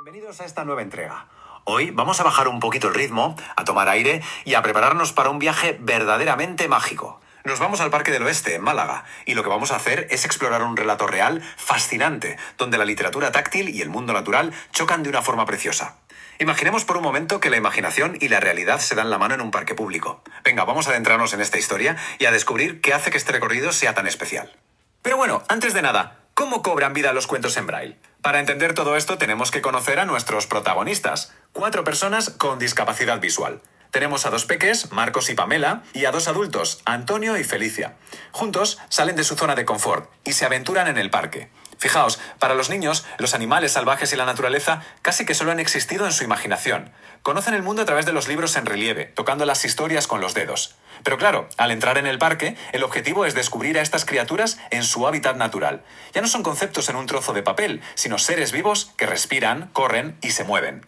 Bienvenidos a esta nueva entrega. Hoy vamos a bajar un poquito el ritmo, a tomar aire y a prepararnos para un viaje verdaderamente mágico. Nos vamos al Parque del Oeste, en Málaga, y lo que vamos a hacer es explorar un relato real fascinante, donde la literatura táctil y el mundo natural chocan de una forma preciosa. Imaginemos por un momento que la imaginación y la realidad se dan la mano en un parque público. Venga, vamos a adentrarnos en esta historia y a descubrir qué hace que este recorrido sea tan especial. Pero bueno, antes de nada, ¿cómo cobran vida los cuentos en braille? Para entender todo esto tenemos que conocer a nuestros protagonistas, 4 personas con discapacidad visual. Tenemos a 2 peques, Marcos y Pamela, y a 2 adultos, Antonio y Felicia. Juntos salen de su zona de confort y se aventuran en el parque. Fijaos, para los niños, los animales salvajes y la naturaleza casi que solo han existido en su imaginación. Conocen el mundo a través de los libros en relieve, tocando las historias con los dedos. Pero claro, al entrar en el parque, el objetivo es descubrir a estas criaturas en su hábitat natural. Ya no son conceptos en un trozo de papel, sino seres vivos que respiran, corren y se mueven.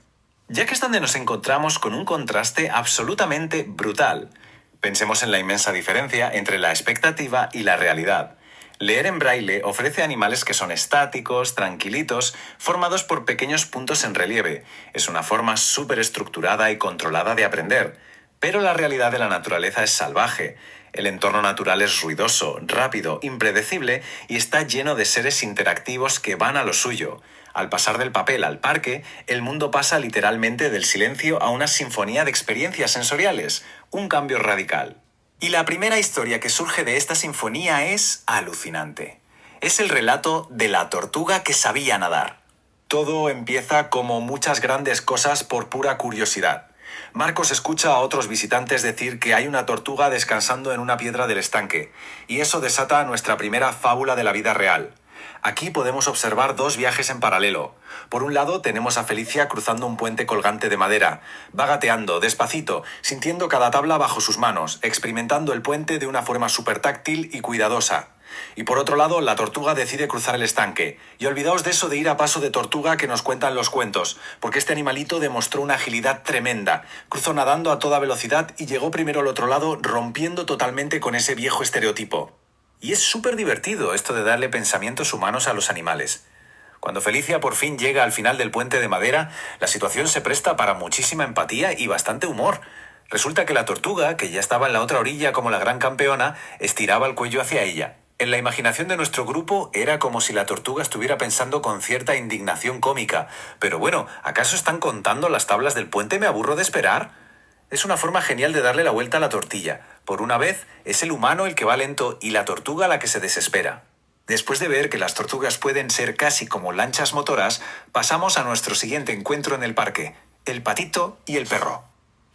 Ya que es donde nos encontramos con un contraste absolutamente brutal. Pensemos en la inmensa diferencia entre la expectativa y la realidad. Leer en braille ofrece animales que son estáticos, tranquilitos, formados por pequeños puntos en relieve. Es una forma súper estructurada y controlada de aprender. Pero la realidad de la naturaleza es salvaje. El entorno natural es ruidoso, rápido, impredecible y está lleno de seres interactivos que van a lo suyo. Al pasar del papel al parque, el mundo pasa literalmente del silencio a una sinfonía de experiencias sensoriales. Un cambio radical. Y la primera historia que surge de esta sinfonía es alucinante. Es el relato de la tortuga que sabía nadar. Todo empieza como muchas grandes cosas por pura curiosidad. Marcos escucha a otros visitantes decir que hay una tortuga descansando en una piedra del estanque, y eso desata nuestra primera fábula de la vida real. Aquí podemos observar 2 viajes en paralelo. Por un lado tenemos a Felicia cruzando un puente colgante de madera, va gateando, despacito, sintiendo cada tabla bajo sus manos, experimentando el puente de una forma súper táctil y cuidadosa. Y por otro lado, la tortuga decide cruzar el estanque. Y olvidaos de eso de ir a paso de tortuga que nos cuentan los cuentos, porque este animalito demostró una agilidad tremenda. Cruzó nadando a toda velocidad y llegó primero al otro lado, rompiendo totalmente con ese viejo estereotipo. Y es súper divertido esto de darle pensamientos humanos a los animales. Cuando Felicia por fin llega al final del puente de madera, la situación se presta para muchísima empatía y bastante humor. Resulta que la tortuga, que ya estaba en la otra orilla como la gran campeona, estiraba el cuello hacia ella. En la imaginación de nuestro grupo era como si la tortuga estuviera pensando con cierta indignación cómica. Pero bueno, ¿acaso están contando las tablas del puente? ¿Me aburro de esperar? Es una forma genial de darle la vuelta a la tortilla. Por una vez, es el humano el que va lento y la tortuga la que se desespera. Después de ver que las tortugas pueden ser casi como lanchas motoras, pasamos a nuestro siguiente encuentro en el parque, el patito y el perro.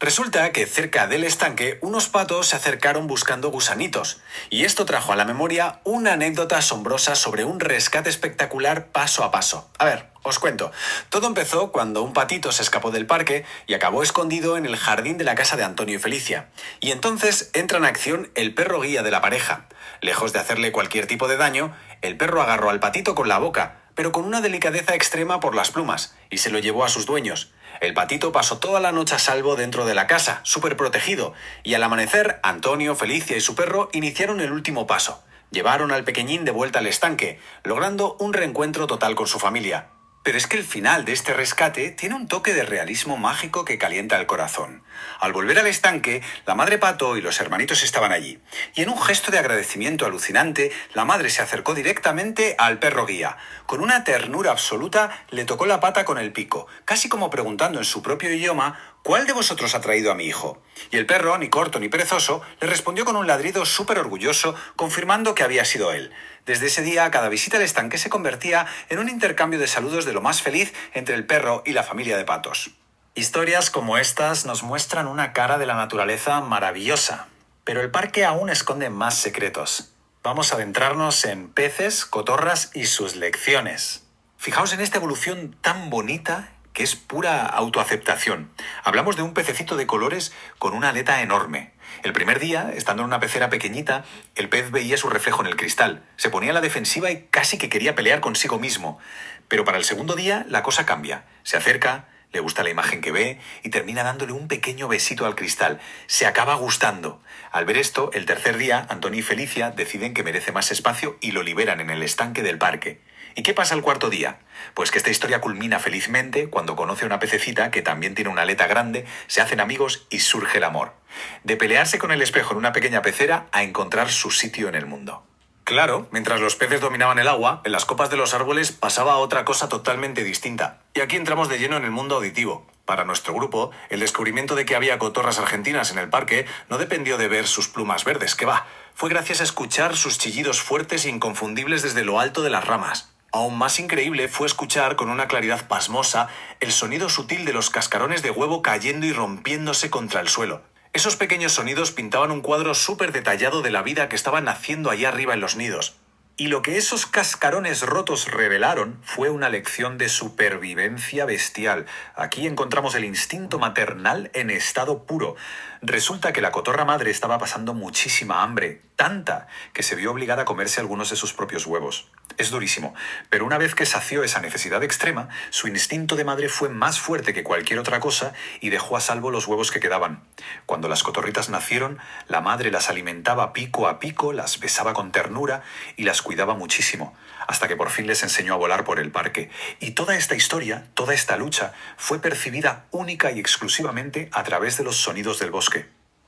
Resulta que cerca del estanque unos patos se acercaron buscando gusanitos, y esto trajo a la memoria una anécdota asombrosa sobre un rescate espectacular paso a paso. A ver, os cuento. Todo empezó cuando un patito se escapó del parque y acabó escondido en el jardín de la casa de Antonio y Felicia. Y entonces entra en acción el perro guía de la pareja. Lejos de hacerle cualquier tipo de daño, el perro agarró al patito con la boca, pero con una delicadeza extrema por las plumas, y se lo llevó a sus dueños. El patito pasó toda la noche a salvo dentro de la casa, súper protegido, y al amanecer, Antonio, Felicia y su perro iniciaron el último paso. Llevaron al pequeñín de vuelta al estanque, logrando un reencuentro total con su familia. Pero es que el final de este rescate tiene un toque de realismo mágico que calienta el corazón. Al volver al estanque, la madre pato y los hermanitos estaban allí. Y en un gesto de agradecimiento alucinante, la madre se acercó directamente al perro guía. Con una ternura absoluta, le tocó la pata con el pico, casi como preguntando en su propio idioma: ¿cuál de vosotros ha traído a mi hijo? Y el perro, ni corto ni perezoso, le respondió con un ladrido súper orgulloso, confirmando que había sido él. Desde ese día, cada visita al estanque se convertía en un intercambio de saludos de lo más feliz entre el perro y la familia de patos. Historias como estas nos muestran una cara de la naturaleza maravillosa, pero el parque aún esconde más secretos. Vamos a adentrarnos en peces, cotorras y sus lecciones. Fijaos en esta evolución tan bonita que es pura autoaceptación. Hablamos de un pececito de colores con una aleta enorme. El primer día, estando en una pecera pequeñita, el pez veía su reflejo en el cristal, se ponía a la defensiva y casi que quería pelear consigo mismo. Pero para el segundo día la cosa cambia. Se acerca, le gusta la imagen que ve y termina dándole un pequeño besito al cristal. Se acaba gustando. Al ver esto, el tercer día, Antonio y Felicia deciden que merece más espacio y lo liberan en el estanque del parque. ¿Y qué pasa el cuarto día? Pues que esta historia culmina felizmente cuando conoce a una pececita que también tiene una aleta grande, se hacen amigos y surge el amor. De pelearse con el espejo en una pequeña pecera a encontrar su sitio en el mundo. Claro, mientras los peces dominaban el agua, en las copas de los árboles pasaba otra cosa totalmente distinta. Y aquí entramos de lleno en el mundo auditivo. Para nuestro grupo, el descubrimiento de que había cotorras argentinas en el parque no dependió de ver sus plumas verdes, que va. Fue gracias a escuchar sus chillidos fuertes e inconfundibles desde lo alto de las ramas. Aún más increíble fue escuchar con una claridad pasmosa el sonido sutil de los cascarones de huevo cayendo y rompiéndose contra el suelo. Esos pequeños sonidos pintaban un cuadro súper detallado de la vida que estaba naciendo allá arriba en los nidos. Y lo que esos cascarones rotos revelaron fue una lección de supervivencia bestial. Aquí encontramos el instinto maternal en estado puro. Resulta que la cotorra madre estaba pasando muchísima hambre, tanta que se vio obligada a comerse algunos de sus propios huevos. Es durísimo, pero una vez que sació esa necesidad extrema, su instinto de madre fue más fuerte que cualquier otra cosa y dejó a salvo los huevos que quedaban. Cuando las cotorritas nacieron, la madre las alimentaba pico a pico, las besaba con ternura y las cuidaba muchísimo, hasta que por fin les enseñó a volar por el parque. Y toda esta historia, toda esta lucha, fue percibida única y exclusivamente a través de los sonidos del bosque.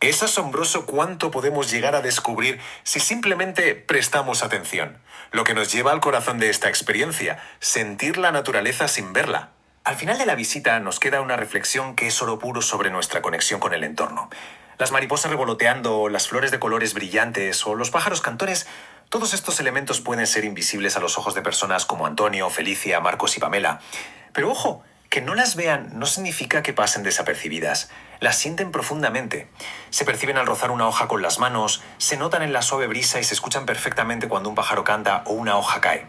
Es asombroso cuánto podemos llegar a descubrir si simplemente prestamos atención. Lo que nos lleva al corazón de esta experiencia, sentir la naturaleza sin verla. Al final de la visita nos queda una reflexión que es oro puro sobre nuestra conexión con el entorno. Las mariposas revoloteando, las flores de colores brillantes o los pájaros cantores, todos estos elementos pueden ser invisibles a los ojos de personas como Antonio, Felicia, Marcos y Pamela. Pero ojo, que no las vean no significa que pasen desapercibidas. Las sienten profundamente. Se perciben al rozar una hoja con las manos, se notan en la suave brisa y se escuchan perfectamente cuando un pájaro canta o una hoja cae.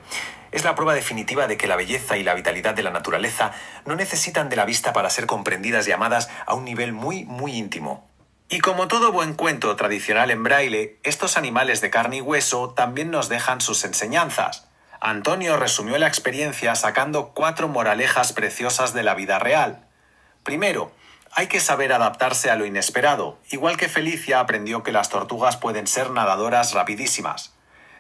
Es la prueba definitiva de que la belleza y la vitalidad de la naturaleza no necesitan de la vista para ser comprendidas y amadas a un nivel muy, muy íntimo. Y como todo buen cuento tradicional en braille, estos animales de carne y hueso también nos dejan sus enseñanzas. Antonio resumió la experiencia sacando 4 moralejas preciosas de la vida real. Primero, hay que saber adaptarse a lo inesperado, igual que Felicia aprendió que las tortugas pueden ser nadadoras rapidísimas.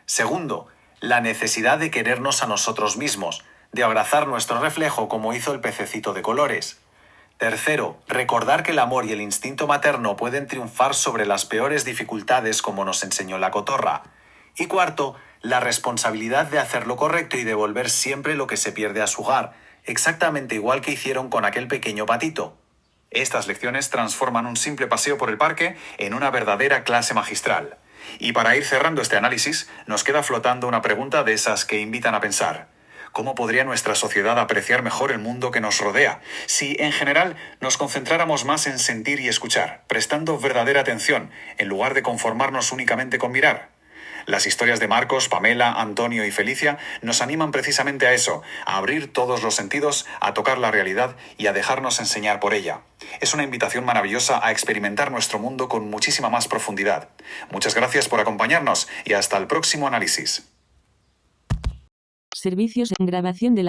Segundo, la necesidad de querernos a nosotros mismos, de abrazar nuestro reflejo como hizo el pececito de colores. Tercero, recordar que el amor y el instinto materno pueden triunfar sobre las peores dificultades como nos enseñó la cotorra. Y cuarto, la responsabilidad de hacer lo correcto y devolver siempre lo que se pierde a su hogar, exactamente igual que hicieron con aquel pequeño patito. Estas lecciones transforman un simple paseo por el parque en una verdadera clase magistral. Y para ir cerrando este análisis, nos queda flotando una pregunta de esas que invitan a pensar. ¿Cómo podría nuestra sociedad apreciar mejor el mundo que nos rodea si, en general, nos concentráramos más en sentir y escuchar, prestando verdadera atención, en lugar de conformarnos únicamente con mirar? Las historias de Marcos, Pamela, Antonio y Felicia nos animan precisamente a eso, a abrir todos los sentidos, a tocar la realidad y a dejarnos enseñar por ella. Es una invitación maravillosa a experimentar nuestro mundo con muchísima más profundidad. Muchas gracias por acompañarnos y hasta el próximo análisis. Servicios en grabación de la